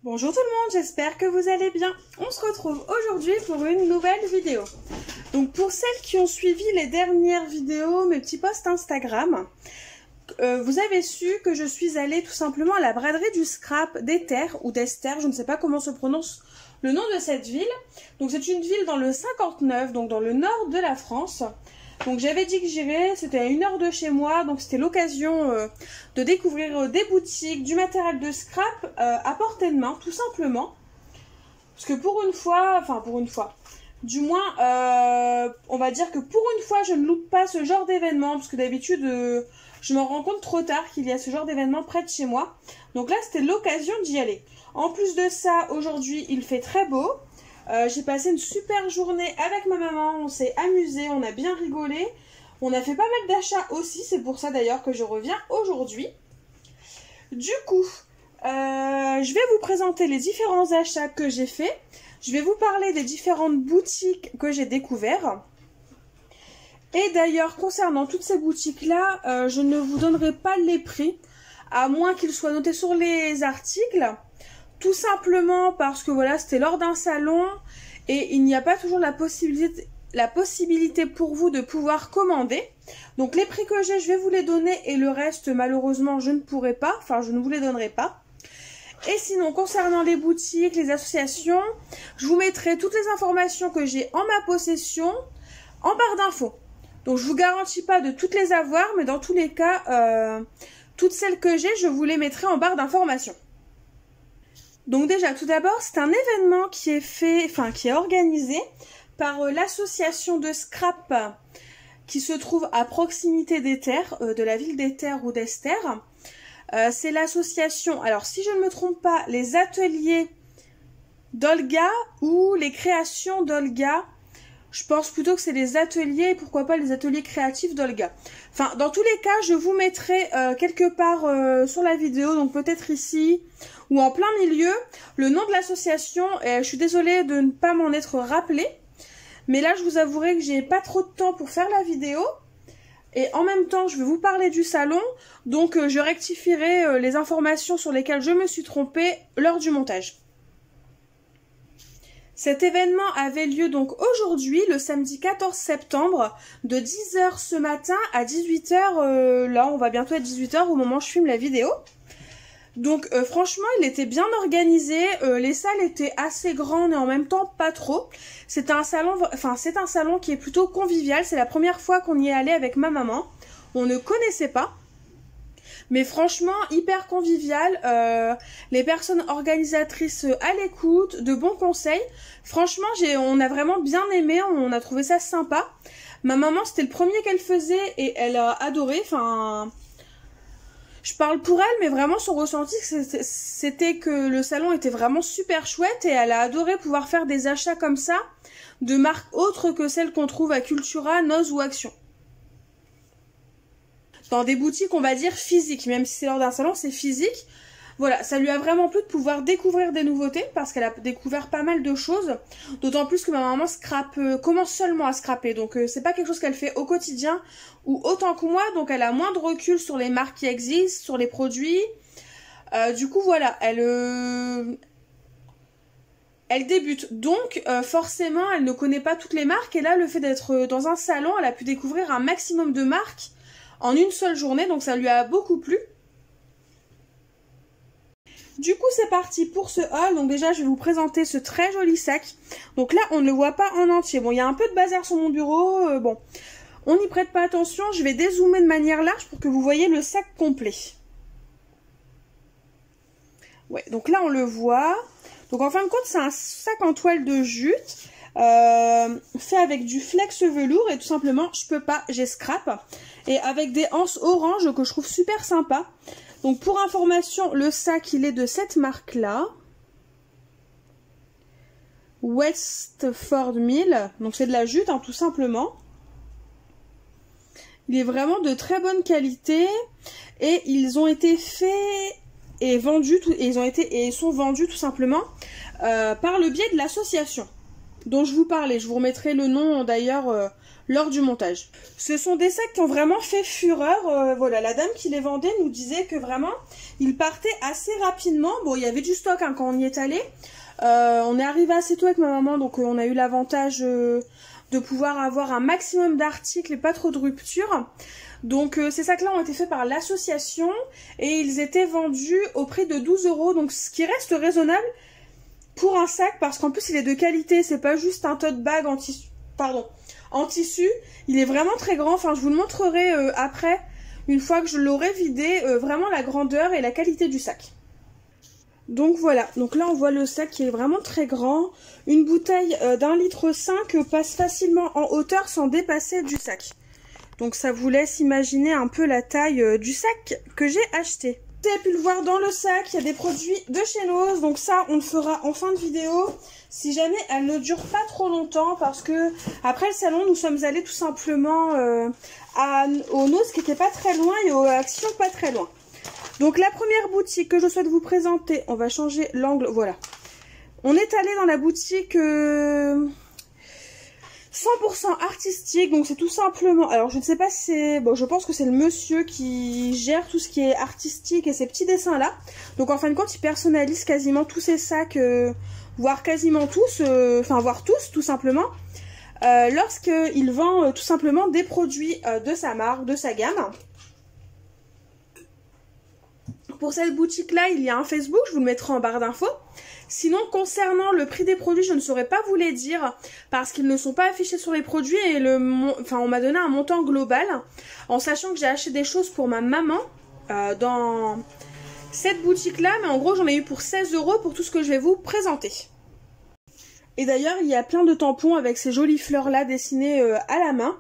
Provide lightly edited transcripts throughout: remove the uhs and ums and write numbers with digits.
Bonjour tout le monde, j'espère que vous allez bien. On se retrouve aujourd'hui pour une nouvelle vidéo. Donc pour celles qui ont suivi les dernières vidéos, mes petits posts Instagram, vous avez su que je suis allée tout simplement à la braderie du scrap d'Ether ou d'Ester, je ne sais pas comment se prononce le nom de cette ville. Donc c'est une ville dans le 59, donc dans le nord de la France. Donc j'avais dit que j'irais, c'était à 1 heure de chez moi, donc c'était l'occasion de découvrir des boutiques, du matériel de scrap à portée de main, tout simplement. Parce que pour une fois, du moins, on va dire que pour une fois, je ne loupe pas ce genre d'événement, parce que d'habitude, je me rends compte trop tard qu'il y a ce genre d'événement près de chez moi. Donc là, c'était l'occasion d'y aller. En plus de ça, aujourd'hui, il fait très beau. J'ai passé une super journée avec ma maman, on s'est amusé, on a bien rigolé. On a fait pas mal d'achats aussi, c'est pour ça d'ailleurs que je reviens aujourd'hui. Du coup, je vais vous présenter les différents achats que j'ai faits. Je vais vous parler des différentes boutiques que j'ai découvertes. Et d'ailleurs, concernant toutes ces boutiques-là, je ne vous donnerai pas les prix, à moins qu'ils soient notés sur les articles. Tout simplement parce que voilà, c'était lors d'un salon et il n'y a pas toujours la possibilité pour vous de pouvoir commander. Donc les prix que j'ai, je vais vous les donner et le reste, malheureusement, je ne pourrai pas. Enfin, je ne vous les donnerai pas. Et sinon, concernant les boutiques, les associations, je vous mettrai toutes les informations que j'ai en ma possession en barre d'infos. Donc je vous garantis pas de toutes les avoir, mais dans tous les cas, toutes celles que j'ai, je vous les mettrai en barre d'informations. Donc déjà, tout d'abord, c'est un événement qui est organisé par l'association de scrap qui se trouve à proximité d'Ether, de la ville d'Ether ou d'Ester. C'est l'association, alors si je ne me trompe pas, les ateliers d'Olga ou les créations d'Olga. Je pense plutôt que c'est les ateliers, pourquoi pas les ateliers créatifs d'Olga. Enfin, dans tous les cas, je vous mettrai quelque part sur la vidéo, donc peut-être ici ou en plein milieu, le nom de l'association. Je suis désolée de ne pas m'en être rappelé, mais là, je vous avouerai que j'ai pas trop de temps pour faire la vidéo. Et en même temps, je vais vous parler du salon, donc je rectifierai les informations sur lesquelles je me suis trompée lors du montage. Cet événement avait lieu donc aujourd'hui, le samedi 14 septembre, de 10 h ce matin à 18 h. Là, on va bientôt être 18 h au moment où je filme la vidéo. Donc franchement, il était bien organisé. Les salles étaient assez grandes et en même temps pas trop. C'est un salon qui est plutôt convivial. C'est la première fois qu'on y est allé avec ma maman. On ne connaissait pas. Mais franchement, hyper convivial, les personnes organisatrices à l'écoute, de bons conseils. Franchement, on a vraiment bien aimé, on a trouvé ça sympa. Ma maman, c'était le premier qu'elle faisait et elle a adoré. Enfin, je parle pour elle, mais vraiment son ressenti, c'était que le salon était vraiment super chouette et elle a adoré pouvoir faire des achats comme ça, de marques autres que celles qu'on trouve à Cultura, Noz ou Action. Dans des boutiques, on va dire, physiques. Même si c'est lors d'un salon, c'est physique. Voilà, ça lui a vraiment plu de pouvoir découvrir des nouveautés, parce qu'elle a découvert pas mal de choses. D'autant plus que ma maman commence seulement à scraper. Donc c'est pas quelque chose qu'elle fait au quotidien, ou autant que moi. Donc elle a moins de recul sur les marques qui existent, sur les produits. Du coup, voilà, elle débute. Donc forcément, elle ne connaît pas toutes les marques. Et là, le fait d'être dans un salon, elle a pu découvrir un maximum de marques en une seule journée, donc ça lui a beaucoup plu. Du coup, c'est parti pour ce haul. Donc déjà, je vais vous présenter ce très joli sac. Donc là, on ne le voit pas en entier. Bon, il y a un peu de bazar sur mon bureau. Bon, on n'y prête pas attention. Je vais dézoomer de manière large pour que vous voyez le sac complet. Ouais, donc là, on le voit. Donc en fin de compte, c'est un sac en toile de jute. Fait avec du flex velours et tout simplement je peux pas, j'ai scrap et avec des anses orange que je trouve super sympa. Donc pour information, le sac il est de cette marque là, Westford Mill, donc c'est de la jute hein, tout simplement. Il est vraiment de très bonne qualité et ils ont été faits et vendus et ils sont vendus tout simplement par le biais de l'association. dont je vous parlais. Je vous remettrai le nom d'ailleurs lors du montage. Ce sont des sacs qui ont vraiment fait fureur. Voilà, la dame qui les vendait nous disait que vraiment, ils partaient assez rapidement. Bon, il y avait du stock hein, quand on y est allé. On est arrivé assez tôt avec ma maman, donc on a eu l'avantage de pouvoir avoir un maximum d'articles et pas trop de rupture. Donc ces sacs-là ont été faits par l'association et ils étaient vendus au prix de 12 €, donc ce qui reste raisonnable pour un sac, parce qu'en plus il est de qualité, c'est pas juste un tote bag en tissu, il est vraiment très grand. Enfin, je vous le montrerai après, une fois que je l'aurai vidé, vraiment la grandeur et la qualité du sac. Donc voilà, donc là on voit le sac qui est vraiment très grand. Une bouteille d'1,5 litre passe facilement en hauteur sans dépasser du sac. Donc ça vous laisse imaginer un peu la taille du sac que j'ai acheté. Vous avez pu le voir dans le sac, il y a des produits de chez Nose, donc ça on le fera en fin de vidéo. Si jamais elle ne dure pas trop longtemps, parce que après le salon nous sommes allés tout simplement au Nose qui était pas très loin et aux Action pas très loin. Donc la première boutique que je souhaite vous présenter, on va changer l'angle, voilà. On est allé dans la boutique 100% artistique, donc c'est tout simplement, alors je ne sais pas si c'est, bon je pense que c'est le monsieur qui gère tout ce qui est artistique et ces petits dessins là. Donc en fin de compte il personnalise quasiment tous ces sacs, voire quasiment tous, enfin voire tous tout simplement. Lorsqu'il vend tout simplement des produits de sa marque, de sa gamme. Pour cette boutique-là, il y a un Facebook, je vous le mettrai en barre d'infos. Sinon, concernant le prix des produits, je ne saurais pas vous les dire parce qu'ils ne sont pas affichés sur les produits et on m'a donné un montant global en sachant que j'ai acheté des choses pour ma maman dans cette boutique-là. Mais en gros, j'en ai eu pour 16 € pour tout ce que je vais vous présenter. Et d'ailleurs, il y a plein de tampons avec ces jolies fleurs-là dessinées à la main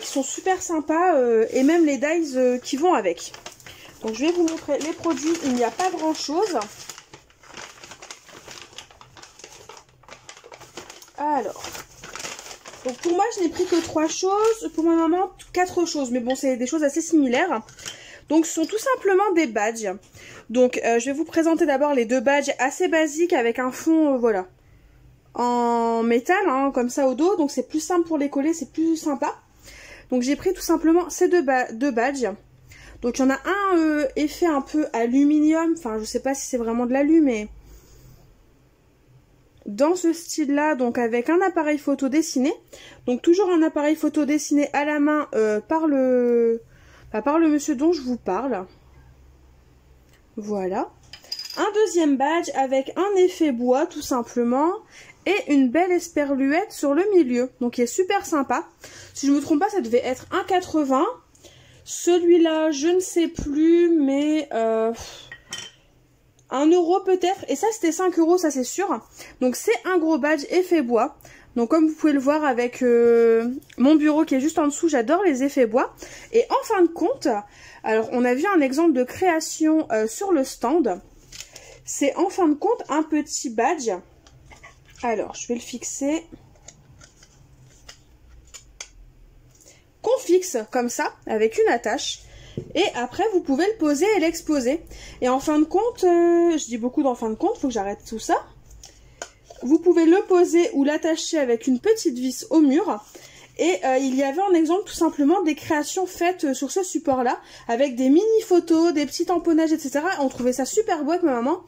qui sont super sympas et même les dies qui vont avec. Donc je vais vous montrer les produits, il n'y a pas grand chose. Alors, donc pour moi je n'ai pris que 3 choses, pour ma maman 4 choses, mais bon c'est des choses assez similaires. Donc ce sont tout simplement des badges. Donc je vais vous présenter d'abord les 2 badges assez basiques avec un fond voilà, en métal, hein, comme ça au dos, donc c'est plus simple pour les coller, c'est plus sympa. Donc j'ai pris tout simplement ces deux badges. Donc il y en a un effet un peu aluminium, enfin je sais pas si c'est vraiment de l'alu, mais dans ce style là, donc avec un appareil photo dessiné. Donc toujours un appareil photo dessiné à la main par le monsieur dont je vous parle. Voilà. Un deuxième badge avec un effet bois tout simplement. Et une belle esperluette sur le milieu. Donc il est super sympa. Si je ne me trompe pas, ça devait être 1,80 €. Celui-là, je ne sais plus, mais 1 € peut-être. Et ça, c'était 5 €, ça c'est sûr. Donc c'est un gros badge effet bois. Donc comme vous pouvez le voir avec mon bureau qui est juste en dessous, j'adore les effets bois. Et en fin de compte, alors on a vu un exemple de création sur le stand. C'est en fin de compte un petit badge. Alors, je vais le fixer. Qu'on fixe comme ça, avec une attache. Et après, vous pouvez le poser et l'exposer. Et en fin de compte, je dis beaucoup d'en fin de compte, il faut que j'arrête tout ça. Vous pouvez le poser ou l'attacher avec une petite vis au mur. Et il y avait en exemple tout simplement des créations faites sur ce support-là, avec des mini-photos, des petits tamponnages, etc. On trouvait ça super beau avec ma maman.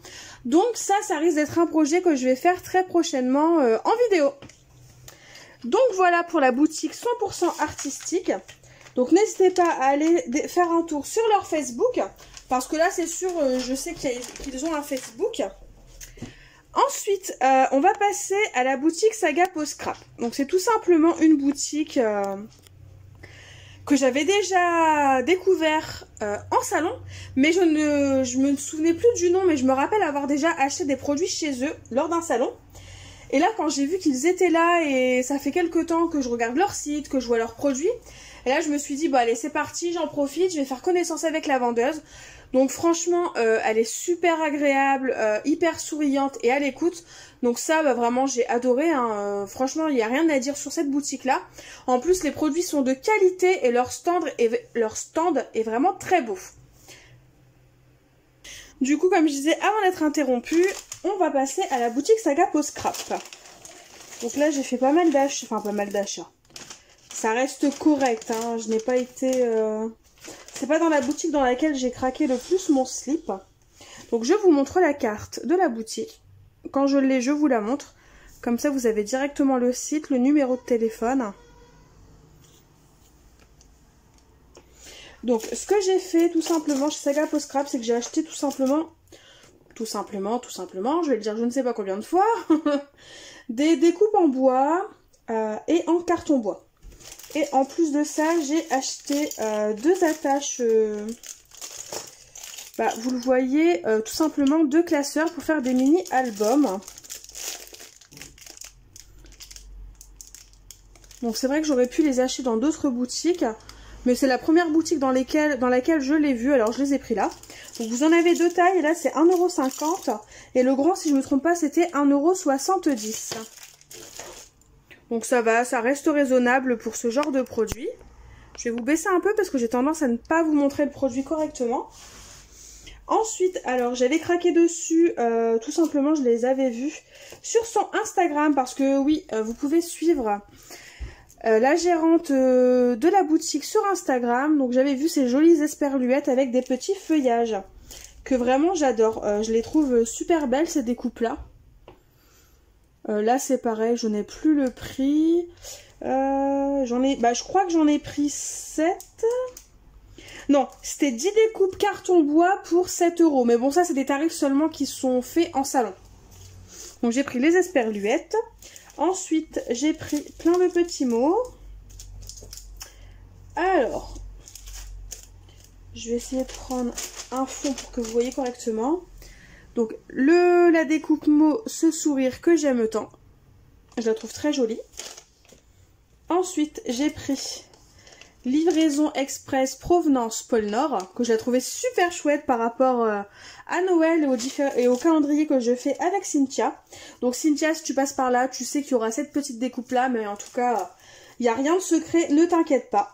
Donc ça risque d'être un projet que je vais faire très prochainement en vidéo. Donc voilà pour la boutique 100% artistique. Donc n'hésitez pas à aller faire un tour sur leur Facebook, parce que là c'est sûr, je sais qu'ils ont un Facebook. Ensuite, on va passer à la boutique Saga Pose Scrap. Donc c'est tout simplement une boutique que j'avais déjà découvert en salon, mais je me souvenais plus du nom, mais je me rappelle avoir déjà acheté des produits chez eux lors d'un salon. Et là, quand j'ai vu qu'ils étaient là, et ça fait quelques temps que je regarde leur site, que je vois leurs produits, et là je me suis dit, bon allez c'est parti, j'en profite, je vais faire connaissance avec la vendeuse. Donc franchement, elle est super agréable, hyper souriante et à l'écoute. Donc ça, vraiment, j'ai adoré. Hein. Franchement, il n'y a rien à dire sur cette boutique-là. En plus, les produits sont de qualité et leur stand est vraiment très beau. Du coup, comme je disais, avant d'être interrompue, on va passer à la boutique Saga Pose Scrap. Donc là j'ai fait pas mal d'achats, enfin pas mal d'achats. Ça reste correct, hein. Je n'ai pas été... C'est pas dans la boutique dans laquelle j'ai craqué le plus mon slip. Donc je vous montre la carte de la boutique. Quand je l'ai, je vous la montre. Comme ça vous avez directement le site, le numéro de téléphone. Donc ce que j'ai fait tout simplement chez Saga Post Scrap, c'est que j'ai acheté tout simplement, je vais le dire je ne sais pas combien de fois, des découpes en bois et en carton bois. Et en plus de ça, j'ai acheté 2 attaches, vous le voyez, tout simplement 2 classeurs pour faire des mini-albums. Donc c'est vrai que j'aurais pu les acheter dans d'autres boutiques, mais c'est la première boutique dans laquelle je l'ai vu, alors je les ai pris là. Donc vous en avez 2 tailles, et là c'est 1,50 €, et le grand, si je ne me trompe pas, c'était 1,70 €. Donc ça va, ça reste raisonnable pour ce genre de produit. Je vais vous baisser un peu parce que j'ai tendance à ne pas vous montrer le produit correctement. Ensuite, alors j'avais craqué dessus, tout simplement je les avais vus sur son Instagram parce que oui, vous pouvez suivre la gérante de la boutique sur Instagram. Donc j'avais vu ces jolies esperluettes avec des petits feuillages que vraiment j'adore. Je les trouve super belles ces découpes-là. Là c'est pareil, je n'ai plus le prix. Je crois que j'en ai pris 7. Non, c'était 10 découpes carton bois pour 7 €. Mais bon, ça c'est des tarifs seulement qui sont faits en salon. Donc j'ai pris les esperluettes. Ensuite, j'ai pris plein de petits mots. Alors, je vais essayer de prendre un fond pour que vous voyez correctement. Donc la découpe mot, ce sourire que j'aime tant. Je la trouve très jolie. Ensuite, j'ai pris livraison express provenance pôle Nord, que j'ai trouvé super chouette par rapport à Noël et au calendrier que je fais avec Cynthia. Donc Cynthia, si tu passes par là, tu sais qu'il y aura cette petite découpe là, mais en tout cas, il n'y a rien de secret, ne t'inquiète pas.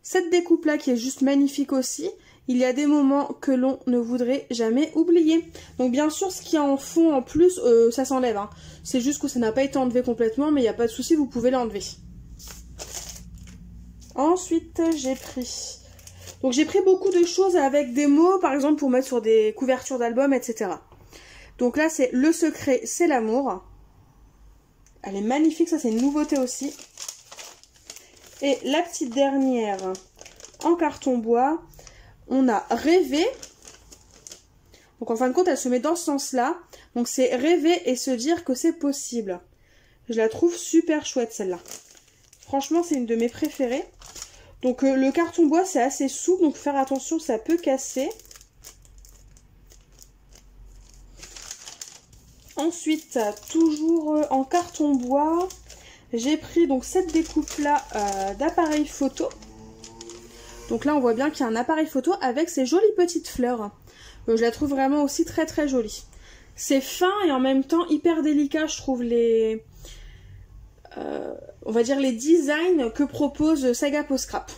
Cette découpe là qui est juste magnifique aussi. Il y a des moments que l'on ne voudrait jamais oublier. Donc bien sûr, ce qu'il y a en fond en plus, ça s'enlève. Hein. C'est juste que ça n'a pas été enlevé complètement, mais il n'y a pas de souci, vous pouvez l'enlever. Ensuite, j'ai pris beaucoup de choses avec des mots, par exemple pour mettre sur des couvertures d'albums, etc. Donc là, c'est le secret, c'est l'amour. Elle est magnifique, ça c'est une nouveauté aussi. Et la petite dernière en carton bois. On a rêvé, donc en fin de compte elle se met dans ce sens là, donc c'est rêver et se dire que c'est possible. Je la trouve super chouette celle-là, franchement c'est une de mes préférées. Donc le carton bois c'est assez souple, donc faire attention, ça peut casser. Ensuite, toujours en carton bois, j'ai pris donc cette découpe là d'appareil photo. Donc là, on voit bien qu'il y a un appareil photo avec ces jolies petites fleurs. Je la trouve vraiment aussi très très jolie. C'est fin et en même temps hyper délicat, je trouve, on va dire les designs que propose Saga Post Scrap.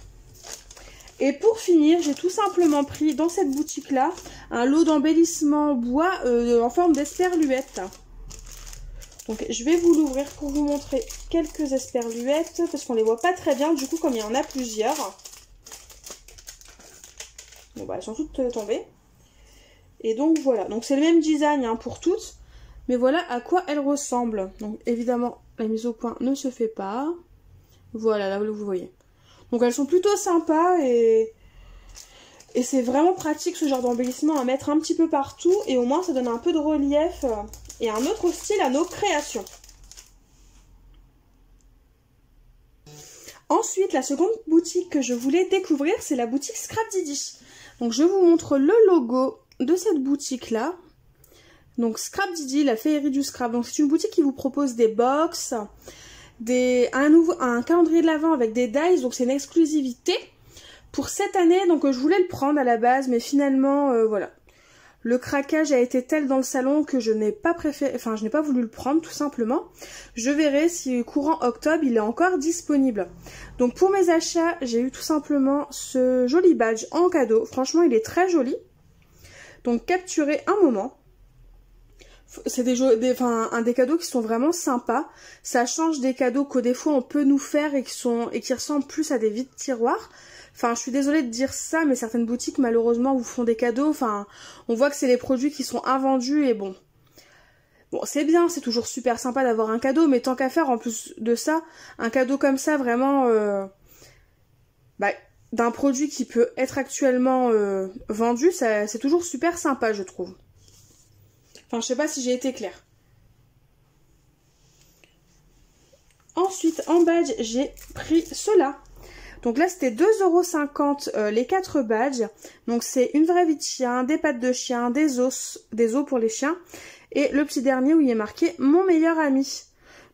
Et pour finir, j'ai tout simplement pris dans cette boutique-là un lot d'embellissement bois en forme d'esperluette. Donc je vais vous l'ouvrir pour vous montrer quelques esperluettes parce qu'on les voit pas très bien du coup comme il y en a plusieurs. Bon bah elles sont toutes tombées. Et donc voilà, donc c'est le même design hein, pour toutes. Mais voilà à quoi elles ressemblent. Donc évidemment la mise au point ne se fait pas. Voilà là vous voyez. Donc elles sont plutôt sympas et c'est vraiment pratique ce genre d'embellissement à mettre un petit peu partout. Et au moins ça donne un peu de relief et un autre style à nos créations. Ensuite la seconde boutique que je voulais découvrir c'est la boutique Scrap Didi. Donc je vous montre le logo de cette boutique là. Donc Scrap Didi, la féerie du scrap. Donc c'est une boutique qui vous propose des box, un calendrier de l'Avent avec des dies. Donc c'est une exclusivité pour cette année. Donc je voulais le prendre à la base, mais finalement voilà. Le craquage a été tel dans le salon que je n'ai pas préféré, enfin je n'ai pas voulu le prendre tout simplement. Je verrai si courant octobre il est encore disponible. Donc pour mes achats, j'ai eu tout simplement ce joli badge en cadeau. Franchement il est très joli. Donc capturez un moment. c'est des cadeaux qui sont vraiment sympas. Ça change des cadeaux que des fois on peut nous faire et qui ressemblent plus à des vides tiroirs. Enfin, je suis désolée de dire ça, mais certaines boutiques malheureusement vous font des cadeaux. Enfin, on voit que c'est les produits qui sont invendus et bon. Bon, c'est bien, c'est toujours super sympa d'avoir un cadeau, mais tant qu'à faire, en plus de ça, un cadeau comme ça, vraiment, d'un produit qui peut être actuellement vendu, c'est toujours super sympa, je trouve. Enfin, je sais pas si j'ai été claire. Ensuite, en badge, j'ai pris cela. Donc là, c'était 2,50 € les 4 badges. Donc c'est une vraie vie de chien, des pattes de chien, des os pour les chiens. Et le petit dernier où il est marqué « Mon meilleur ami ».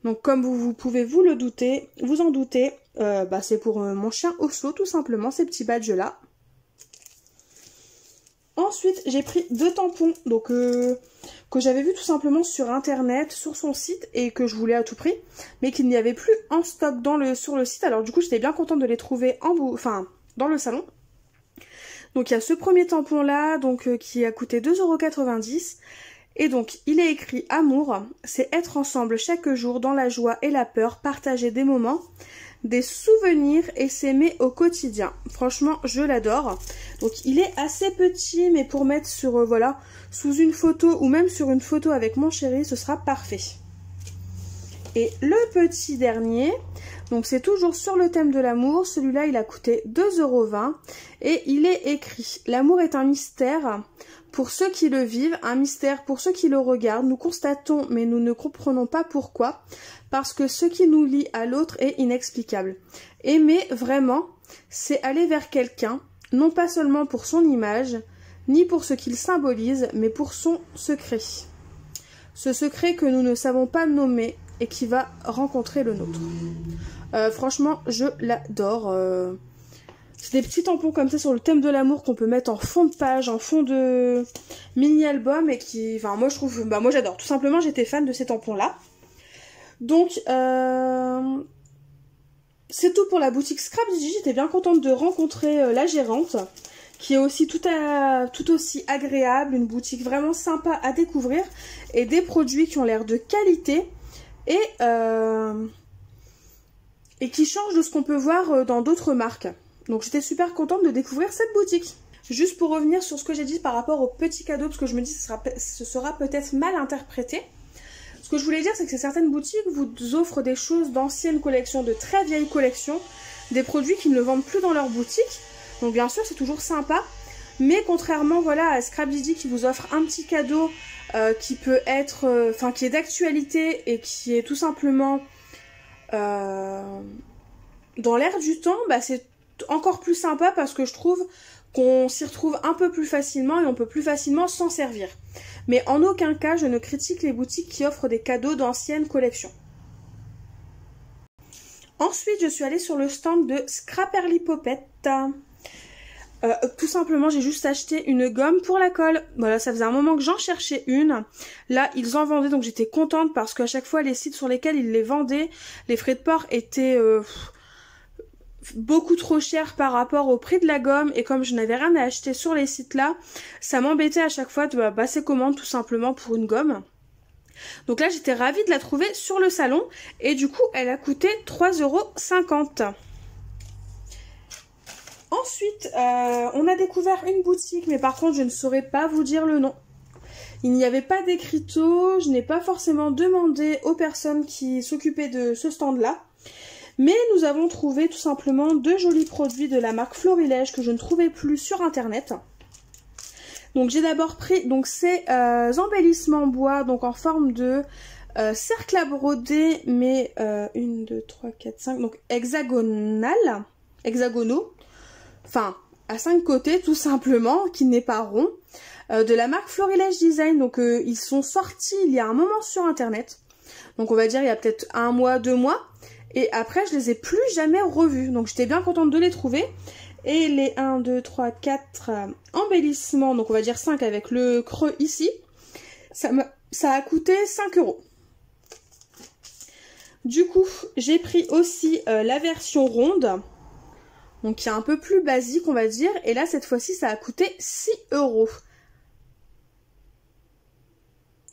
Donc comme vous pouvez vous en douter, c'est pour mon chien Osso, tout simplement, ces petits badges-là. Ensuite, j'ai pris 2 tampons, donc que j'avais vu tout simplement sur internet, sur son site, et que je voulais à tout prix, mais qu'il n'y avait plus en stock sur le site. Alors du coup, j'étais bien contente de les trouver dans le salon. Donc il y a ce premier tampon là, donc qui a coûté 2,90 €. Et donc, il est écrit « Amour », c'est être ensemble chaque jour dans la joie et la peur, partager des moments, des souvenirs et s'aimer au quotidien. Franchement, je l'adore. Donc, il est assez petit, mais pour mettre sur, sous une photo ou même sur une photo avec mon chéri, ce sera parfait. Et le petit dernier, donc c'est toujours sur le thème de l'amour. Celui-là, il a coûté 2,20 € et il est écrit « L'amour est un mystère ». Pour ceux qui le vivent, un mystère pour ceux qui le regardent, nous constatons mais nous ne comprenons pas pourquoi, parce que ce qui nous lie à l'autre est inexplicable. Aimer vraiment, c'est aller vers quelqu'un, non pas seulement pour son image, ni pour ce qu'il symbolise, mais pour son secret. Ce secret que nous ne savons pas nommer et qui va rencontrer le nôtre. Franchement, je l'adore. C'est des petits tampons comme ça sur le thème de l'amour qu'on peut mettre en fond de page, en fond de mini-album et qui... Enfin, moi, je trouve... moi, j'adore. Tout simplement, j'étais fan de ces tampons-là. Donc, c'est tout pour la boutique Scrap Digi. J'étais bien contente de rencontrer la gérante, qui est aussi tout aussi agréable. Une boutique vraiment sympa à découvrir. Et des produits qui ont l'air de qualité et qui changent de ce qu'on peut voir dans d'autres marques. Donc j'étais super contente de découvrir cette boutique. Juste pour revenir sur ce que j'ai dit par rapport aux petits cadeaux, parce que je me dis que ce sera peut-être mal interprété. Ce que je voulais dire, c'est que certaines boutiques vous offrent des choses d'anciennes collections, de très vieilles collections, des produits qui ne vendent plus dans leur boutique. Donc bien sûr, c'est toujours sympa. Mais contrairement à Scrap Digi qui vous offre un petit cadeau qui peut être, qui est d'actualité et qui est tout simplement dans l'air du temps, c'est encore plus sympa parce que je trouve qu'on s'y retrouve un peu plus facilement et on peut plus facilement s'en servir. Mais en aucun cas, je ne critique les boutiques qui offrent des cadeaux d'anciennes collections. Ensuite, je suis allée sur le stand de Scrapperly Poppet. Tout simplement, j'ai juste acheté une gomme pour la colle. Voilà, ça faisait un moment que j'en cherchais une. Là, ils en vendaient, donc j'étais contente parce qu'à chaque fois, les sites sur lesquels ils les vendaient, les frais de port étaient... beaucoup trop cher par rapport au prix de la gomme, et comme je n'avais rien à acheter sur les sites là, ça m'embêtait à chaque fois de passer commande tout simplement pour une gomme. Donc là j'étais ravie de la trouver sur le salon et du coup elle a coûté 3,50 €. Ensuite on a découvert une boutique, mais par contre je ne saurais pas vous dire le nom. Il n'y avait pas d'écriteau, je n'ai pas forcément demandé aux personnes qui s'occupaient de ce stand là. Mais nous avons trouvé tout simplement 2 jolis produits de la marque Florilège que je ne trouvais plus sur internet. Donc j'ai d'abord pris ces embellissements bois, donc en forme de cercle à broder, mais 1, 2, 3, 4, 5, donc hexagonaux, enfin à 5 côtés tout simplement, qui n'est pas rond, de la marque Florilège Design. Donc ils sont sortis il y a un moment sur internet, donc on va dire il y a peut-être 1 mois, 2 mois. Et après, je les ai plus jamais revus. Donc, j'étais bien contente de les trouver. Et les 1, 2, 3, 4 embellissements, donc on va dire 5 avec le creux ici, ça a coûté 5 €. Du coup, j'ai pris aussi la version ronde. Donc, qui est un peu plus basique, on va dire. Et là, cette fois-ci, ça a coûté 6 €.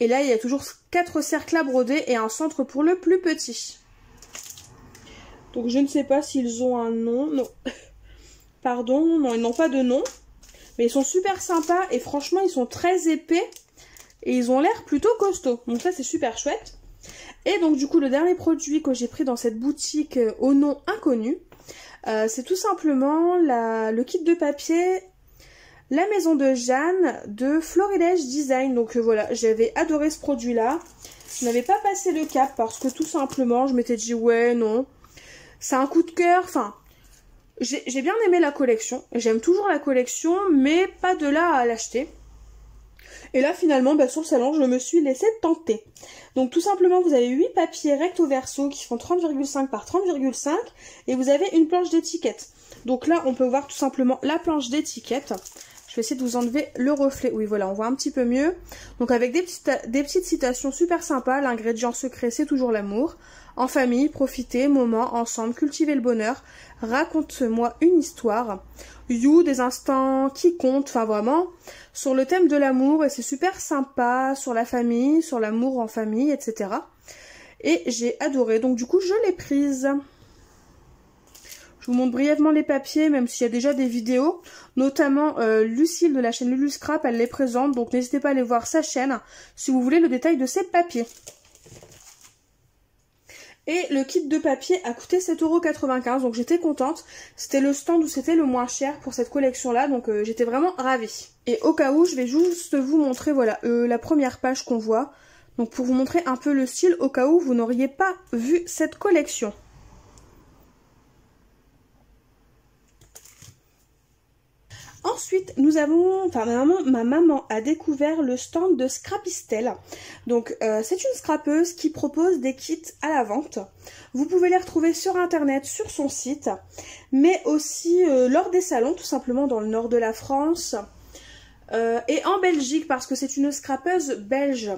Et là, il y a toujours 4 cercles à broder et un centre pour le plus petit. Donc je ne sais pas s'ils ont un nom. Non. Pardon, non, ils n'ont pas de nom. Mais ils sont super sympas et franchement, ils sont très épais. Et ils ont l'air plutôt costauds. Donc ça, c'est super chouette. Et donc du coup, le dernier produit que j'ai pris dans cette boutique au nom inconnu, c'est tout simplement le kit de papier La Maison de Jeanne de Florilège Design. Donc voilà, j'avais adoré ce produit-là. Je n'avais pas passé le cap parce que tout simplement, je m'étais dit ouais, non. C'est un coup de cœur, enfin... J'ai bien aimé la collection, j'aime toujours la collection, mais pas de là à l'acheter. Et là finalement, sur le salon, je me suis laissée tenter. Donc tout simplement, vous avez 8 papiers recto verso qui font 30,5 par 30,5 et vous avez une planche d'étiquette. Donc là, on peut voir tout simplement la planche d'étiquette. Je vais essayer de vous enlever le reflet. Oui, voilà, on voit un petit peu mieux. Donc avec des petites citations super sympas. L'ingrédient secret, c'est toujours l'amour. En famille, profitez, moment, ensemble, cultivez le bonheur. Raconte-moi une histoire. You, des instants qui comptent. Enfin, vraiment, sur le thème de l'amour. Et c'est super sympa. Sur la famille, sur l'amour en famille, etc. Et j'ai adoré. Donc du coup, je l'ai prise. Je vous montre brièvement les papiers, même s'il y a déjà des vidéos. Notamment Lucille de la chaîne Lulu Scrap, elle les présente. Donc n'hésitez pas à aller voir sa chaîne si vous voulez le détail de ces papiers. Et le kit de papier a coûté 7,95 €. Donc j'étais contente. C'était le stand où c'était le moins cher pour cette collection-là. Donc j'étais vraiment ravie. Et au cas où, je vais juste vous montrer voilà, la première page qu'on voit. Donc pour vous montrer un peu le style, au cas où vous n'auriez pas vu cette collection. Ensuite, nous avons, ma maman a découvert le stand de Scrapistel. Donc, c'est une scrapeuse qui propose des kits à la vente. Vous pouvez les retrouver sur internet, sur son site, mais aussi lors des salons, tout simplement dans le nord de la France et en Belgique, parce que c'est une scrapeuse belge.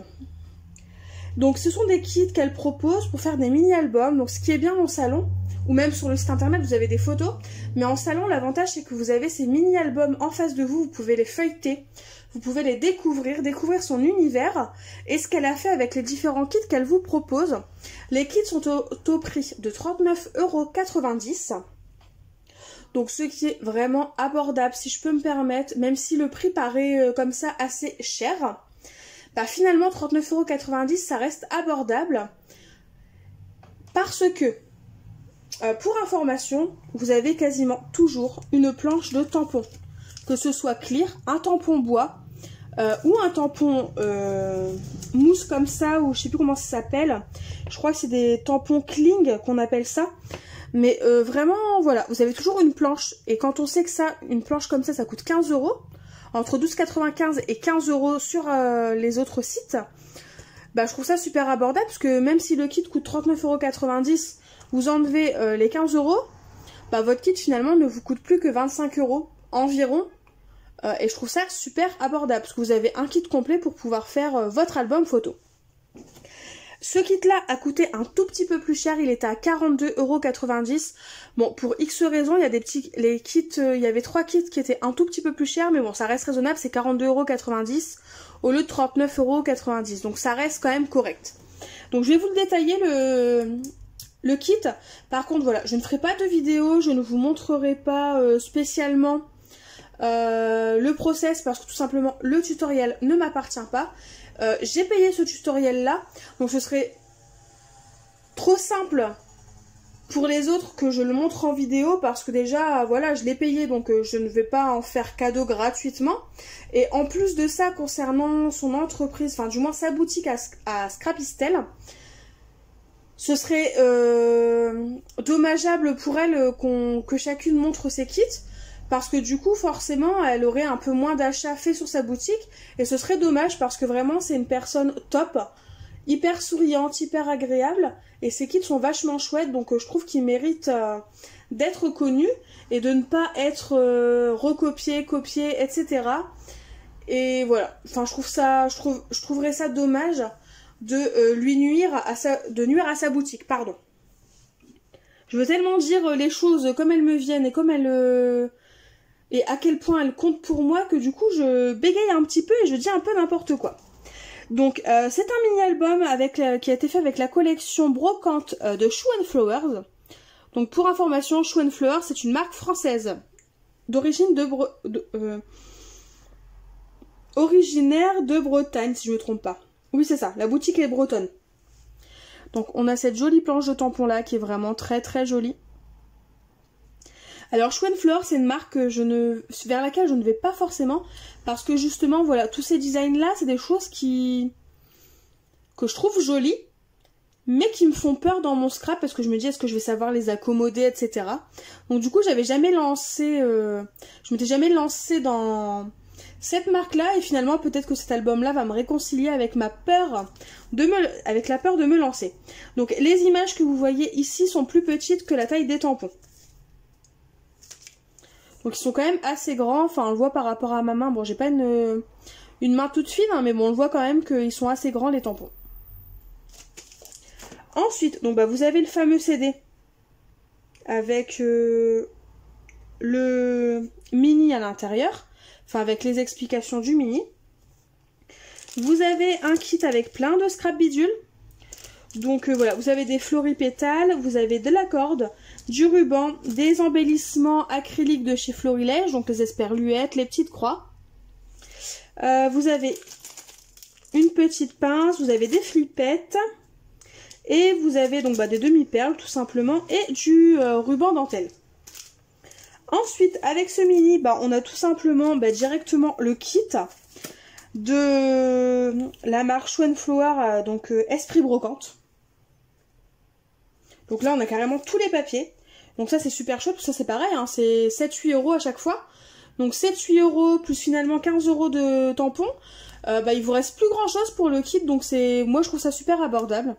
Donc, ce sont des kits qu'elle propose pour faire des mini-albums. Donc, ce qui est bien en salon, ou même sur le site internet, vous avez des photos. Mais en salon, l'avantage, c'est que vous avez ces mini-albums en face de vous. Vous pouvez les feuilleter, vous pouvez les découvrir son univers et ce qu'elle a fait avec les différents kits qu'elle vous propose. Les kits sont au prix de 39,90 €. Donc, ce qui est vraiment abordable, si je peux me permettre, même si le prix paraît comme ça assez cher. Finalement, 39,90 €, ça reste abordable parce que, pour information, vous avez quasiment toujours une planche de tampons. Que ce soit clear, un tampon bois ou un tampon mousse comme ça, ou je sais plus comment ça s'appelle. Je crois que c'est des tampons Kling qu'on appelle ça. Mais vraiment, voilà, vous avez toujours une planche. Et quand on sait que ça, une planche comme ça coûte 15 €. Entre 12,95 € et 15 € sur les autres sites, je trouve ça super abordable parce que même si le kit coûte 39,90 €, vous enlevez les 15 €, votre kit finalement ne vous coûte plus que 25 € environ. Et je trouve ça super abordable parce que vous avez un kit complet pour pouvoir faire votre album photo. Ce kit-là a coûté un tout petit peu plus cher, il était à 42,90 €. Bon, pour X raisons, il y a les kits, il y avait 3 kits qui étaient un tout petit peu plus chers, mais bon, ça reste raisonnable, c'est 42,90 € au lieu de 39,90 €. Donc ça reste quand même correct. Donc je vais vous le détailler le kit. Par contre, voilà, je ne ferai pas de vidéo, je ne vous montrerai pas spécialement le process parce que tout simplement le tutoriel ne m'appartient pas. J'ai payé ce tutoriel là, donc ce serait trop simple pour les autres que je le montre en vidéo parce que déjà voilà, je l'ai payé, donc je ne vais pas en faire cadeau gratuitement. Et en plus de ça, concernant son entreprise, enfin du moins sa boutique à Scrapistel, ce serait dommageable pour elle que chacune montre ses kits. Parce que du coup, forcément, elle aurait un peu moins d'achats faits sur sa boutique. Et ce serait dommage parce que vraiment, c'est une personne top, hyper souriante, hyper agréable. Et ses kits sont vachement chouettes. Donc, je trouve qu'ils méritent d'être connus et de ne pas être recopiés, copiés, etc. Et voilà. Enfin, je trouverais ça dommage de nuire à sa boutique. Pardon. Je veux tellement dire les choses comme elles me viennent et comme elles... et à quel point elle compte pour moi que du coup je bégaye un petit peu et je dis un peu n'importe quoi. Donc c'est un mini-album qui a été fait avec la collection brocante de Shoe & Flowers. Donc pour information, Shoe & Flowers c'est une marque française d'origine originaire de Bretagne si je me trompe pas. Oui c'est ça, la boutique est bretonne. Donc on a cette jolie planche de tampon là qui est vraiment très très jolie. Alors Shoe & Flowers c'est une marque vers laquelle je ne vais pas forcément parce que justement voilà tous ces designs là c'est des choses que je trouve jolies mais qui me font peur dans mon scrap parce que je me dis est-ce que je vais savoir les accommoder etc. Donc du coup je m'étais jamais lancée dans cette marque là et finalement peut-être que cet album là va me réconcilier avec la peur de me lancer. Donc les images que vous voyez ici sont plus petites que la taille des tampons. Donc ils sont quand même assez grands, enfin on le voit par rapport à ma main, bon j'ai pas une main toute fine, hein, mais bon on le voit quand même qu'ils sont assez grands les tampons. Ensuite, donc vous avez le fameux CD avec le mini à l'intérieur, enfin avec les explications du mini. Vous avez un kit avec plein de scrap bidules. Donc voilà, vous avez des floripétales, vous avez de la corde, du ruban, des embellissements acryliques de chez Florilège, donc les esperluettes, les petites croix. Vous avez une petite pince, vous avez des flippettes et vous avez donc des demi-perles tout simplement et du ruban dentelle. Ensuite, avec ce mini, on a tout simplement directement le kit de la marque Shoe & Flowers, donc Esprit Brocante. Donc là, on a carrément tous les papiers. Donc ça, c'est super chouette. Ça, c'est pareil, hein, c'est 7-8 € à chaque fois. Donc 7-8 € plus finalement 15 € de tampons. Il vous reste plus grand chose pour le kit. Donc moi, je trouve ça super abordable.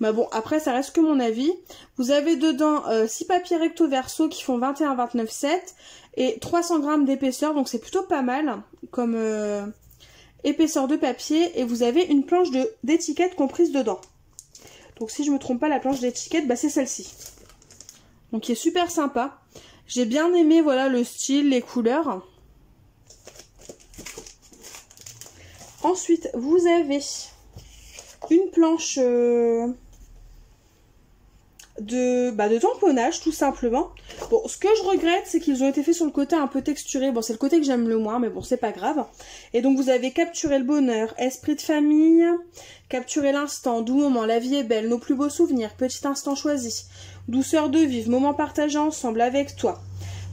Mais bon, après, ça reste que mon avis. Vous avez dedans 6 papiers recto verso qui font 21-29-7 et 300 g d'épaisseur. Donc c'est plutôt pas mal comme épaisseur de papier. Et vous avez une planche d'étiquette comprise dedans. Donc si je me trompe pas, la planche d'étiquette, c'est celle-ci. Donc qui est super sympa. J'ai bien aimé voilà le style, les couleurs. Ensuite, vous avez une planche de tamponnage tout simplement. Bon, ce que je regrette, c'est qu'ils ont été faits sur le côté un peu texturé. Bon, c'est le côté que j'aime le moins, mais bon, c'est pas grave. Et donc, vous avez capturé le bonheur, esprit de famille, capturé l'instant, doux moment, la vie est belle, nos plus beaux souvenirs, petit instant choisi, douceur de vivre, moment partagé ensemble avec toi.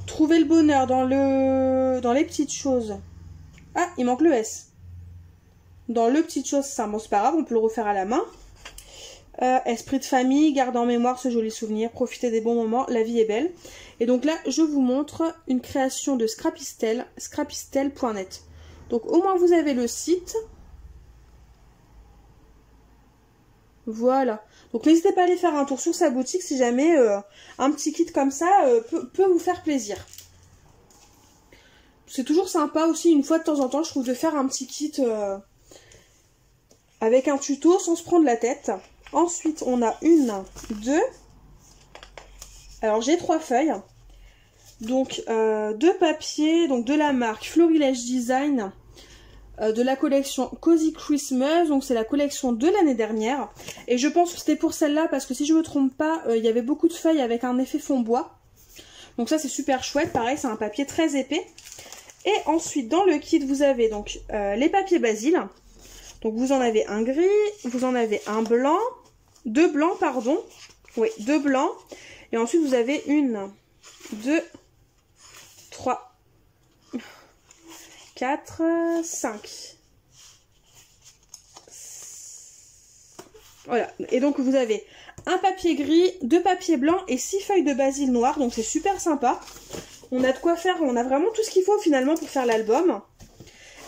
Trouver le bonheur dans les petites choses. Ah, il manque le S. Dans le petites choses, ça, bon, c'est pas grave, on peut le refaire à la main. Esprit de famille, garde en mémoire ce joli souvenir, profitez des bons moments, la vie est belle. Et donc là, je vous montre une création de Scrapistel, scrapistel.net. Donc au moins vous avez le site. Voilà. Donc n'hésitez pas à aller faire un tour sur sa boutique si jamais un petit kit comme ça peut vous faire plaisir. C'est toujours sympa aussi, une fois de temps en temps, je trouve, de faire un petit kit avec un tuto sans se prendre la tête. Ensuite, on a une, deux. Alors, j'ai 3 feuilles. Donc, 2 papiers, donc de la marque Florilège Design, de la collection Cozy Christmas. Donc, c'est la collection de l'année dernière. Et je pense que c'était pour celle-là, parce que si je me trompe pas, il y avait beaucoup de feuilles avec un effet fond bois. Donc, ça, c'est super chouette. Pareil, c'est un papier très épais. Et ensuite, dans le kit, vous avez donc les papiers Basile. Donc, vous en avez un gris, vous en avez un blanc. 2 blancs, pardon. Oui, 2 blancs. Et ensuite, vous avez 1, 2, 3, 4, 5. Voilà. Et donc, vous avez un papier gris, 2 papiers blancs et 6 feuilles de basil noir. Donc, c'est super sympa. On a de quoi faire. On a vraiment tout ce qu'il faut finalement pour faire l'album.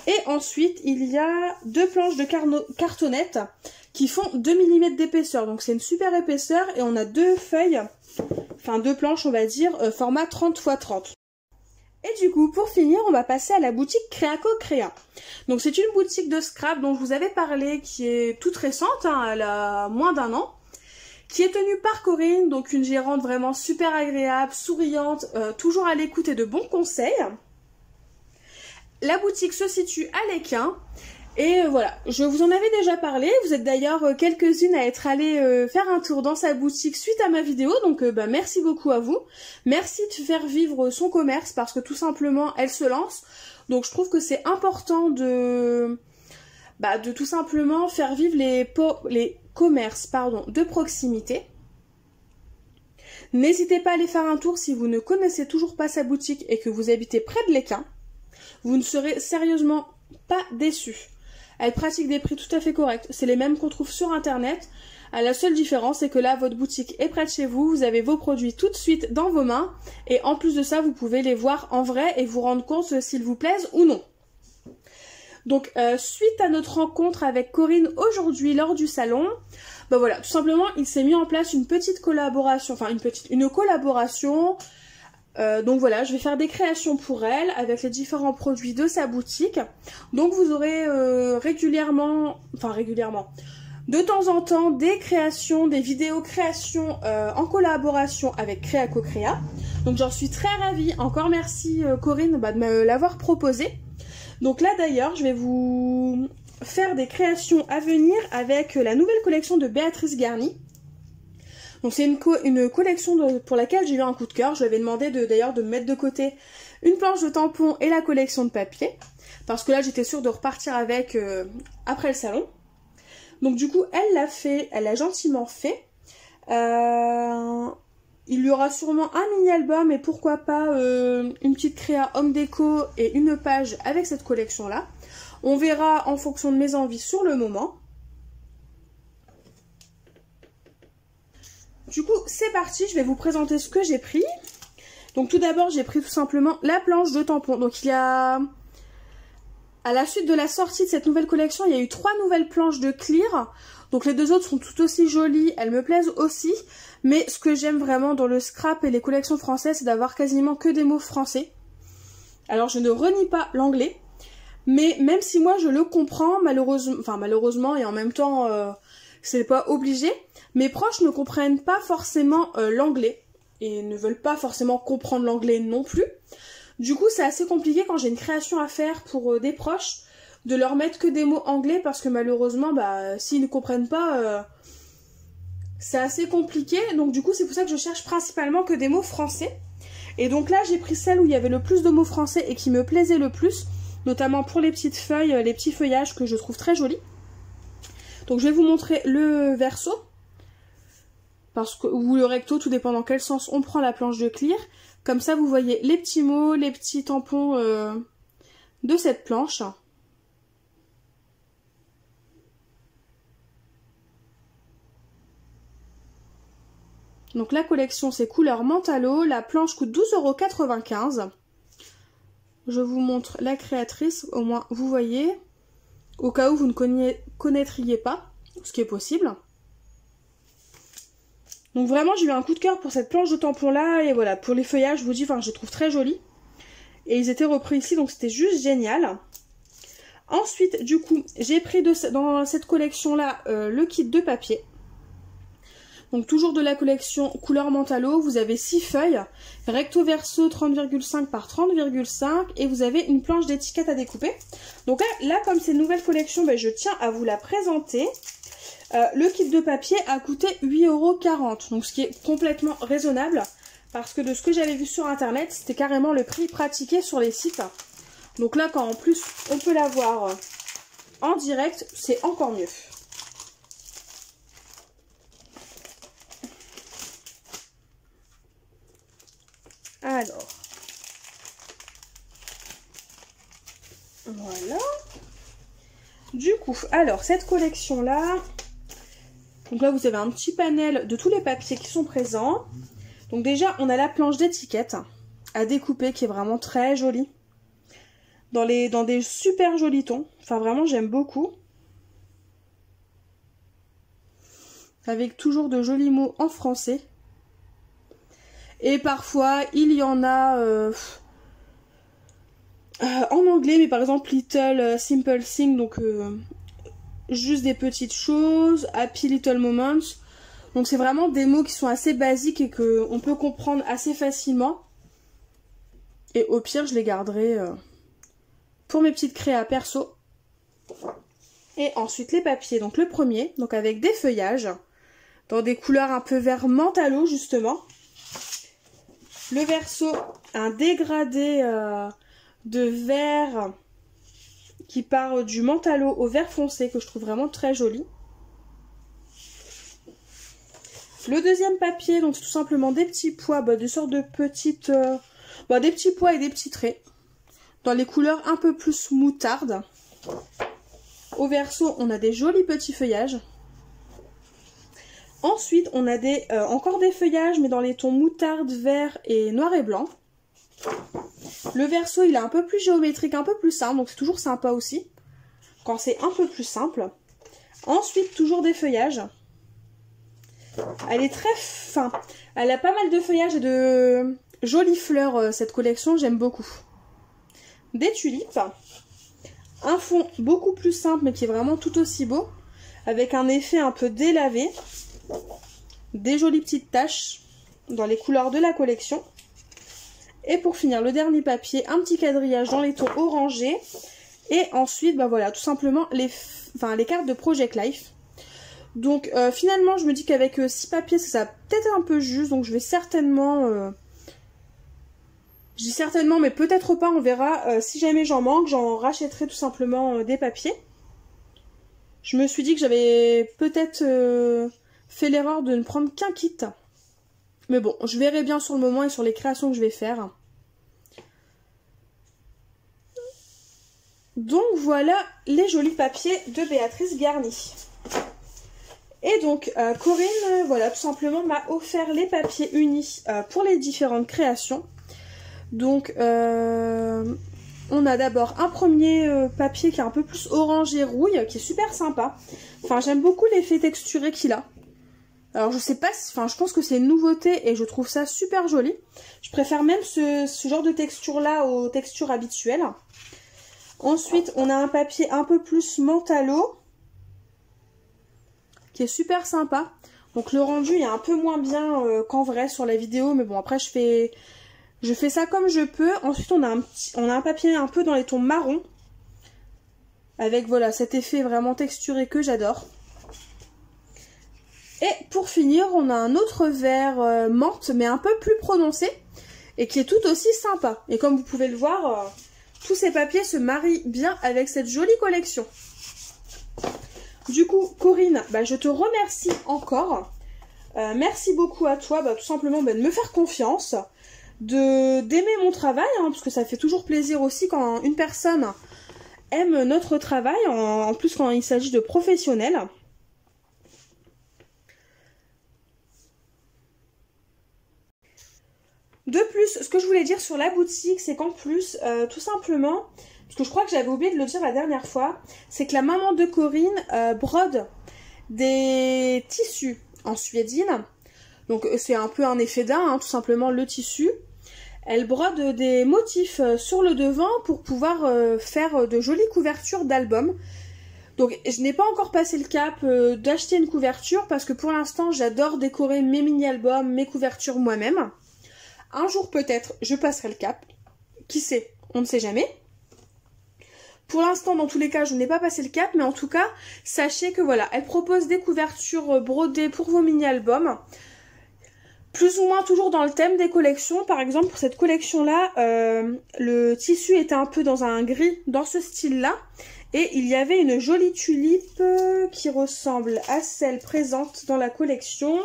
Et ensuite, il y a 2 planches de cartonnette qui font 2 mm d'épaisseur. Donc c'est une super épaisseur et on a 2 feuilles, enfin 2 planches on va dire, format 30 x 30. Et du coup, pour finir, on va passer à la boutique Créaco Créa. Donc c'est une boutique de scrap dont je vous avais parlé, qui est toute récente, hein, elle a moins d'1 an, qui est tenue par Corinne, donc une gérante vraiment super agréable, souriante, toujours à l'écoute et de bons conseils. La boutique se situe à l'Équin. Et voilà, je vous en avais déjà parlé, vous êtes d'ailleurs quelques-unes à être allées faire un tour dans sa boutique suite à ma vidéo, donc merci beaucoup à vous. Merci de faire vivre son commerce parce que tout simplement elle se lance, donc je trouve que c'est important de tout simplement faire vivre les commerces de proximité. N'hésitez pas à aller faire un tour si vous ne connaissez toujours pas sa boutique et que vous habitez près de l'Équin. Vous ne serez sérieusement pas déçus. Elle pratique des prix tout à fait corrects. C'est les mêmes qu'on trouve sur internet. La seule différence, c'est que là, votre boutique est près de chez vous. Vous avez vos produits tout de suite dans vos mains. Et en plus de ça, vous pouvez les voir en vrai et vous rendre compte s'ils vous plaisent ou non. Donc, suite à notre rencontre avec Corinne aujourd'hui lors du salon, voilà, tout simplement, il s'est mis en place une petite collaboration, enfin une collaboration. Donc voilà, je vais faire des créations pour elle avec les différents produits de sa boutique. Donc vous aurez régulièrement, de temps en temps, des créations, des vidéos créations en collaboration avec Créa-Co-Créa. Donc j'en suis très ravie. Encore merci Corinne de me l'avoir proposé. Donc là d'ailleurs, je vais vous faire des créations à venir avec la nouvelle collection de Béatrice Garni. Donc c'est une collection pour laquelle j'ai eu un coup de cœur. Je lui avais demandé d'ailleurs de me mettre de côté une planche de tampons et la collection de papier. Parce que là j'étais sûre de repartir avec après le salon. Donc du coup elle l'a fait, elle l'a gentiment fait. Il y aura sûrement un mini-album et pourquoi pas une petite créa homme déco et une page avec cette collection là. On verra en fonction de mes envies sur le moment. Du coup, c'est parti, je vais vous présenter ce que j'ai pris. Donc tout d'abord, j'ai pris tout simplement la planche de tampons. Donc il y a... À la suite de la sortie de cette nouvelle collection, il y a eu 3 nouvelles planches de clear. Donc les 2 autres sont tout aussi jolies, elles me plaisent aussi. Mais ce que j'aime vraiment dans le scrap et les collections françaises, c'est d'avoir quasiment que des mots français. Alors je ne renie pas l'anglais. Mais même si moi je le comprends, malheureusement et en même temps c'est pas obligé, mes proches ne comprennent pas forcément l'anglais et ne veulent pas forcément comprendre l'anglais non plus. Du coup c'est assez compliqué quand j'ai une création à faire pour des proches de leur mettre que des mots anglais parce que malheureusement s'ils ne comprennent pas c'est assez compliqué. Donc du coup c'est pour ça que je cherche principalement que des mots français. Et donc là j'ai pris celle où il y avait le plus de mots français et qui me plaisait le plus. Notamment pour les petites feuilles, les petits feuillages que je trouve très jolis. Donc je vais vous montrer le verso. Ou le recto, tout dépend dans quel sens on prend la planche de clear. Comme ça vous voyez les petits mots, les petits tampons de cette planche. Donc la collection c'est couleur Mentalo. La planche coûte 12,95 €. Je vous montre la créatrice, au moins vous voyez, au cas où vous ne connaîtriez pas, ce qui est possible. Donc vraiment j'ai eu un coup de cœur pour cette planche de tampons là, et voilà, pour les feuillages, je vous dis, je trouve très joli. Et ils étaient repris ici, donc c'était juste génial. Ensuite, du coup, j'ai pris dans cette collection là le kit de papier. Donc toujours de la collection couleur Mentalo, vous avez 6 feuilles, recto verso 30,5 par 30,5 et vous avez une planche d'étiquette à découper. Donc là comme c'est une nouvelle collection, je tiens à vous la présenter. Le kit de papier a coûté 8,40 €, donc ce qui est complètement raisonnable parce que de ce que j'avais vu sur internet, c'était carrément le prix pratiqué sur les sites. Donc là quand en plus on peut l'avoir en direct, c'est encore mieux. Alors, voilà. Du coup, alors cette collection là, donc là vous avez un petit panel de tous les papiers qui sont présents. Donc déjà on a la planche d'étiquette à découper qui est vraiment très jolie. Dans des super jolis tons, enfin vraiment j'aime beaucoup. Avec toujours de jolis mots en français. Et parfois, il y en a en anglais, mais par exemple Little Simple Thing, donc juste des petites choses, Happy Little Moments. Donc c'est vraiment des mots qui sont assez basiques et qu'on peut comprendre assez facilement. Et au pire, je les garderai pour mes petites créas perso. Et ensuite les papiers, donc le premier, donc avec des feuillages, dans des couleurs un peu vert mentalo justement. Le verso, un dégradé de vert qui part du mentalo au vert foncé que je trouve vraiment très joli. Le deuxième papier, donc c'est tout simplement des petits pois, des sortes de petites... des petits pois et des petits traits. Dans les couleurs un peu plus moutarde. Au verso, on a des jolis petits feuillages. Ensuite, on a encore des feuillages, mais dans les tons moutarde, vert et noir et blanc. Le verso, il est un peu plus géométrique, un peu plus simple, donc c'est toujours sympa aussi, quand c'est un peu plus simple. Ensuite, toujours des feuillages. Elle est très fin. Elle a pas mal de feuillages et de jolies fleurs, cette collection, j'aime beaucoup. Des tulipes. Un fond beaucoup plus simple, mais qui est vraiment tout aussi beau, avec un effet un peu délavé. Des jolies petites taches dans les couleurs de la collection. Et pour finir, le dernier papier, un petit quadrillage dans les tons orangés. Et ensuite, voilà, tout simplement les cartes de Project Life. Donc finalement, je me dis qu'avec 6 papiers, ça va peut-être un peu juste. Donc je vais certainement... je dis certainement, mais peut-être pas, on verra. Si jamais j'en manque, j'en rachèterai tout simplement des papiers. Je me suis dit que j'avais peut-être fait l'erreur de ne prendre qu'un kit. Mais bon, je verrai bien sur le moment et sur les créations que je vais faire. Donc voilà les jolis papiers de Béatrice Garny. Et donc Corinne, voilà, tout simplement m'a offert les papiers unis pour les différentes créations. Donc on a d'abord un premier papier qui est un peu plus orange et rouille, qui est super sympa. Enfin, j'aime beaucoup l'effet texturé qu'il a. Alors je sais pas, je pense que c'est une nouveauté et je trouve ça super joli. Je préfère même ce genre de texture là aux textures habituelles. Ensuite on a un papier un peu plus mentalo, qui est super sympa. Donc le rendu est un peu moins bien qu'en vrai sur la vidéo, mais bon après je fais ça comme je peux. Ensuite on a un papier un peu dans les tons marron, avec voilà cet effet vraiment texturé que j'adore. Et pour finir, on a un autre vert menthe, mais un peu plus prononcé, et qui est tout aussi sympa. Et comme vous pouvez le voir, tous ces papiers se marient bien avec cette jolie collection. Du coup, Corinne, je te remercie encore. Merci beaucoup à toi, tout simplement de me faire confiance, d'aimer mon travail, parce que ça fait toujours plaisir aussi quand une personne aime notre travail, en plus quand il s'agit de professionnels. De plus, ce que je voulais dire sur la boutique, c'est qu'en plus, tout simplement, parce que je crois que j'avais oublié de le dire la dernière fois, c'est que la maman de Corinne brode des tissus en suédine. Donc c'est un peu un effet d'un, tout simplement le tissu. Elle brode des motifs sur le devant pour pouvoir faire de jolies couvertures d'albums. Donc je n'ai pas encore passé le cap d'acheter une couverture parce que pour l'instant j'adore décorer mes mini-albums, mes couvertures moi-même. Un jour peut-être je passerai le cap. Qui sait? On ne sait jamais. Pour l'instant, dans tous les cas, je n'ai pas passé le cap, mais en tout cas, sachez que voilà, elle propose des couvertures brodées pour vos mini-albums. Plus ou moins toujours dans le thème des collections. Par exemple, pour cette collection-là, le tissu était un peu dans un gris, dans ce style-là. Et il y avait une jolie tulipe qui ressemble à celle présente dans la collection.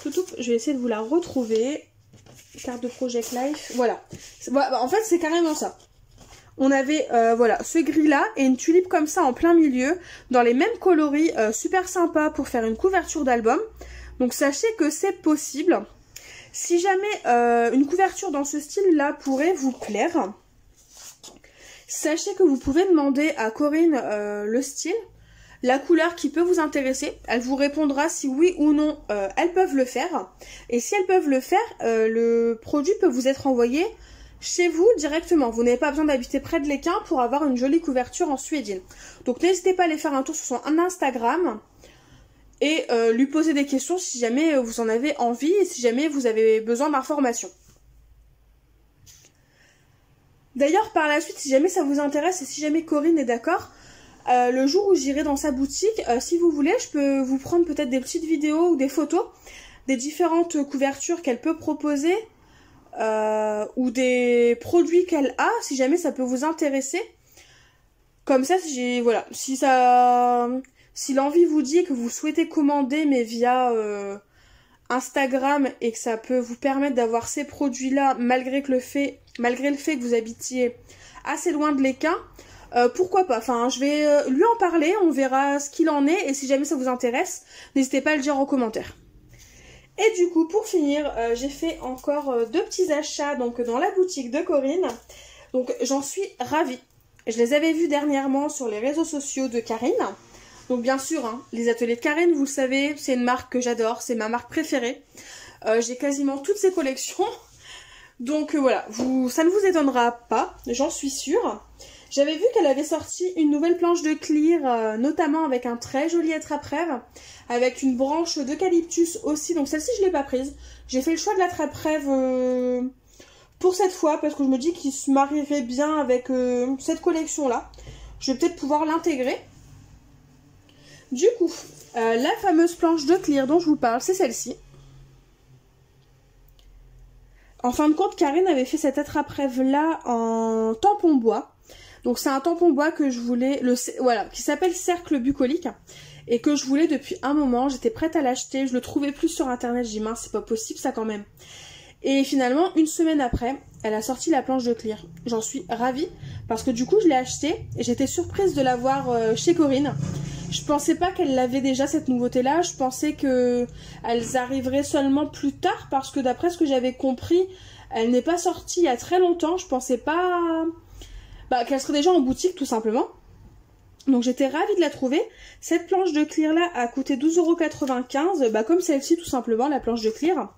Je vais essayer de vous la retrouver. Carte de Project Life. Voilà. En fait, c'est carrément ça. On avait voilà, ce gris-là et une tulipe comme ça en plein milieu, dans les mêmes coloris, super sympa pour faire une couverture d'album. Donc sachez que c'est possible. Si jamais une couverture dans ce style-là pourrait vous plaire, sachez que vous pouvez demander à Corinne le style, la couleur qui peut vous intéresser. Elle vous répondra si oui ou non elles peuvent le faire. Et si elles peuvent le faire, le produit peut vous être envoyé chez vous directement. Vous n'avez pas besoin d'habiter près de l'Équin pour avoir une jolie couverture en suédine. Donc n'hésitez pas à aller faire un tour sur son Instagram et lui poser des questions si jamais vous en avez envie et si jamais vous avez besoin d'informations. D'ailleurs, par la suite, si jamais ça vous intéresse et si jamais Corinne est d'accord, le jour où j'irai dans sa boutique, si vous voulez, je peux vous prendre peut-être des petites vidéos ou des photos des différentes couvertures qu'elle peut proposer ou des produits qu'elle a, si jamais ça peut vous intéresser. Comme ça, voilà, si l'envie vous dit que vous souhaitez commander, mais via Instagram, et que ça peut vous permettre d'avoir ces produits-là, malgré le fait que vous habitiez assez loin de l'Équin, pourquoi pas. Enfin, je vais lui en parler, on verra ce qu'il en est, et si jamais ça vous intéresse, n'hésitez pas à le dire en commentaire. Et du coup, pour finir, j'ai fait encore 2 petits achats donc dans la boutique de Corinne. Donc j'en suis ravie. Je les avais vus dernièrement sur les réseaux sociaux de Karine. Donc bien sûr, hein, les ateliers de Karine, vous le savez, c'est une marque que j'adore, c'est ma marque préférée. J'ai quasiment toutes ses collections. Donc voilà, ça ne vous étonnera pas, j'en suis sûre. J'avais vu qu'elle avait sorti une nouvelle planche de clear, notamment avec un très joli attrape-rêve, avec une branche d'eucalyptus aussi. Donc celle-ci, je ne l'ai pas prise. J'ai fait le choix de l'attrape-rêve pour cette fois, parce que je me dis qu'il se marierait bien avec cette collection-là. Je vais peut-être pouvoir l'intégrer. Du coup, la fameuse planche de clear dont je vous parle, c'est celle-ci. En fin de compte, Karine avait fait cet attrape-rêve-là en tampon bois. Donc c'est un tampon bois que je voulais, voilà, qui s'appelle Cercle Bucolique, et que je voulais depuis un moment. J'étais prête à l'acheter, je le trouvais plus sur internet, je dis mince, c'est pas possible ça quand même. Et finalement, une semaine après, elle a sorti la planche de clear. J'en suis ravie, parce que du coup je l'ai achetée, et j'étais surprise de la voir chez Corinne. Je pensais pas qu'elle l'avait déjà cette nouveauté-là, je pensais qu'elles arriveraient seulement plus tard, parce que d'après ce que j'avais compris, elle n'est pas sortie il y a très longtemps, je pensais pas... qu'elle serait déjà en boutique tout simplement. Donc j'étais ravie de la trouver. Cette planche de clear là a coûté 12,95 €, comme celle-ci tout simplement, la planche de clear.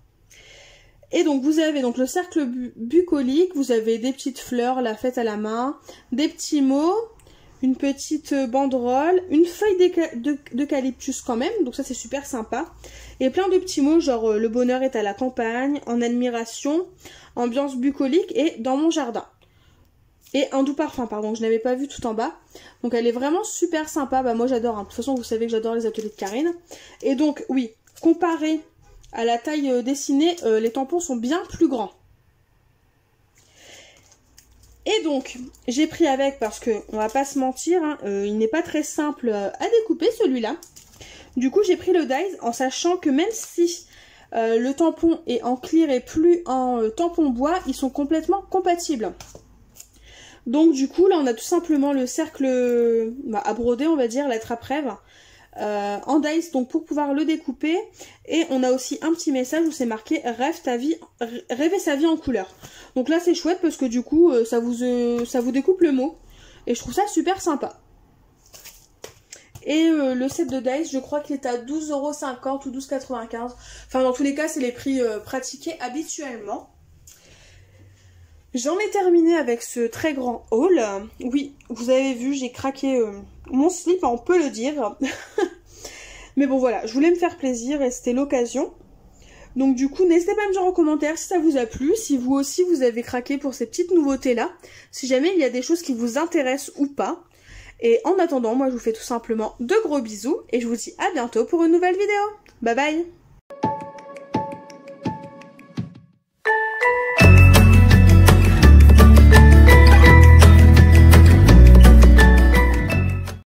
Et donc vous avez donc le cercle bucolique, vous avez des petites fleurs, la fête à la main, des petits mots, une petite banderole, une feuille d'eucalyptus quand même, donc ça c'est super sympa. Et plein de petits mots genre le bonheur est à la campagne, en admiration, ambiance bucolique et dans mon jardin. Et un doux parfum, pardon, je n'avais pas vu tout en bas. Donc elle est vraiment super sympa. Moi j'adore, hein. De toute façon vous savez que j'adore les ateliers de Karine. Et donc oui, comparé à la taille dessinée, les tampons sont bien plus grands. Et donc j'ai pris avec, parce que on va pas se mentir, hein, il n'est pas très simple à découper celui-là. Du coup j'ai pris le dies en sachant que même si le tampon est en clear et plus en tampon bois, ils sont complètement compatibles. Donc du coup là on a tout simplement le cercle à broder, on va dire, l'attrape-rêve en dice, donc pour pouvoir le découper. Et on a aussi un petit message où c'est marqué rêver sa vie en couleur. Donc là c'est chouette parce que du coup ça vous découpe le mot. Et je trouve ça super sympa. Et le set de dice, je crois qu'il est à 12,50 € ou 12,95 €. Enfin dans tous les cas c'est les prix pratiqués habituellement. J'en ai terminé avec ce très grand haul. Oui, vous avez vu, j'ai craqué mon slip, on peut le dire. Mais bon voilà, je voulais me faire plaisir et c'était l'occasion. Donc du coup, n'hésitez pas à me dire en commentaire si ça vous a plu, si vous aussi vous avez craqué pour ces petites nouveautés-là, si jamais il y a des choses qui vous intéressent ou pas. Et en attendant, moi je vous fais tout simplement de gros bisous et je vous dis à bientôt pour une nouvelle vidéo. Bye bye!